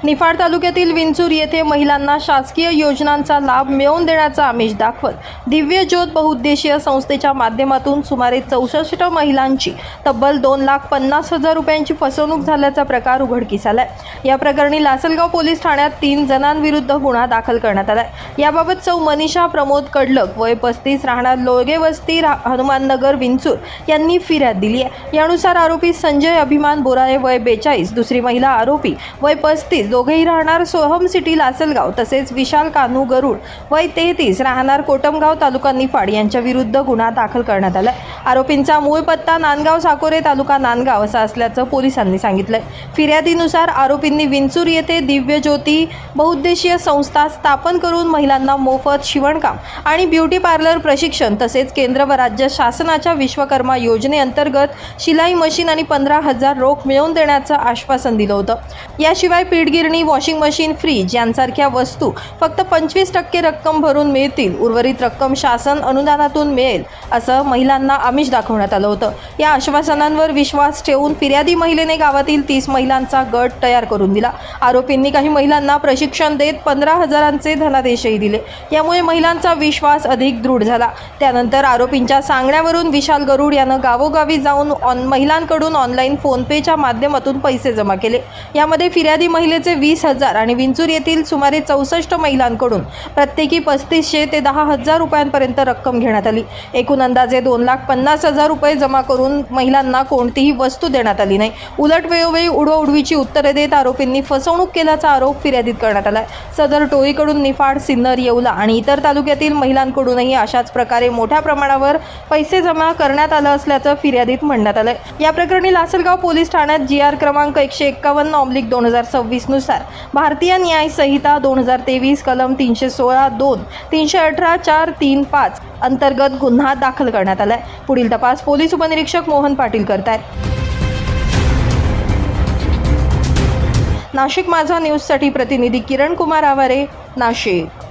निफाड तालुक्यातील विंचूर येथे महिलांना शासकीय योजनांचा लाभ मिळवून देण्याचा आमिष दाखवत दिव्य ज्योत बहुउद्देशीय संस्थेच्या माध्यमातून सुमारे 64 महिलांची तब्बल 2,50,000 रुपयांची फसवणूक झाल्याचा प्रकार उघडकीस आलाय। या प्रकरणी लासलगाव पोलीस ठाण्यात 3 जणांविरुद्ध गुन्हा दाखल करण्यात आलाय। याबाबत सौ मनीषा प्रमोद कडलक वय 35 राहणार लोळगे वस्ती हनुमाननगर विंचूर यांनी फिर्याद दिली आहे। यानुसार आरोपी संजय अभिमान बोराळे वय 42, दुसरी महिला आरोपी वय 35 दोघेही राहणार सोहम सिटी लासलगाव तसेच विशाल कान्हू गरुड वय 33 राहणार कोटमगाव तालुका निफाड यांच्या विरुद्ध गुन्हा दाखल करण्यात आला। आरोपींचा मूळ पत्ता नांदगाव साकोरे तालुका नांदगाव असा असल्याचं पोलिसांनी सांगितलंय। फिर्यादीनुसार आरोपींनी विंचूर येथे दिव्य ज्योती बहुउद्देशीय संस्था स्थापन करून महिलांना मोफत शिवणकाम आणि ब्युटी पार्लर प्रशिक्षण तसेच केंद्र व राज्य शासनाच्या विश्वकर्मा योजनेअंतर्गत शिलाई मशीन आणि 15,000 रोख मिळवून देण्याचं आश्वासन दिलं होतं। याशिवाय पीठगिरणी, वॉशिंग मशीन, फ्रीज यांसारख्या वस्तू फक्त 25% रक्कम भरून मिळतील, उर्वरित रक्कम शासन अनुदानातून मिळेल असं महिलांना आमिष दाखवण्यात आलं होतं। या आश्वासनांवर विश्वास ठेवून फिर्यादी महिलेने गावातील 30 महिलांचा गट तयार करून दिला। आरोपींनी काही महिलांना प्रशिक्षण देत 15,000चे धनादेशही दिले। यामुळे महिलांचा विश्वास अधिक दृढ झाला। त्यानंतर आरोपींच्या सांगण्यावरून विशाल गरुड यानं गावोगावी जाऊन महिलांकडून ऑनलाईन फोनपेच्या माध्यमातून पैसे जमा केले। यामध्ये फिर्यादी महिलेचे 20,000 आणि विंचूर येथील सुमारे 64 महिलांकडून प्रत्येकी 3500 ते 10,000 रुपयांपर्यंत रक्कम घेण्यात आली। एकूण अंदाजे 2,50,000 रुपये जमा करून महिलांना कोणतीही वस्तू देण्यात आली नाही। उलट वेळोवेळी उडवाउडवीची उत्तरे देत आरोपींनी फसवणूक केल्याचा आरोप फिर्यादीत करण्यात आला। सदर टोळीकडून निफाड, सिन्नर, येवला आणि इतर तालुक्यातील महिलांकडूनही अशाच प्रकारे मोठ्या प्रमाणावर पैसे जमा करण्यात आलं असल्याचं फिर्यादीत म्हणण्यात आलं। या प्रकरणी लासलगाव पोलीस ठाण्यात GR क्रमांक 151/2026 नुसार भारतीय न्याय संहिता 2023 कलम 316(2), 318(4)(3)(5) अंतर्गत गुन्हा दाखल करण्यात आलाय। पुढील तपास पोलीस उपनिरीक्षक मोहन पाटील करतायत। नाशिक माझा न्यूजसाठी प्रतिनिधी किरण कुमार आवारे, नाशिक।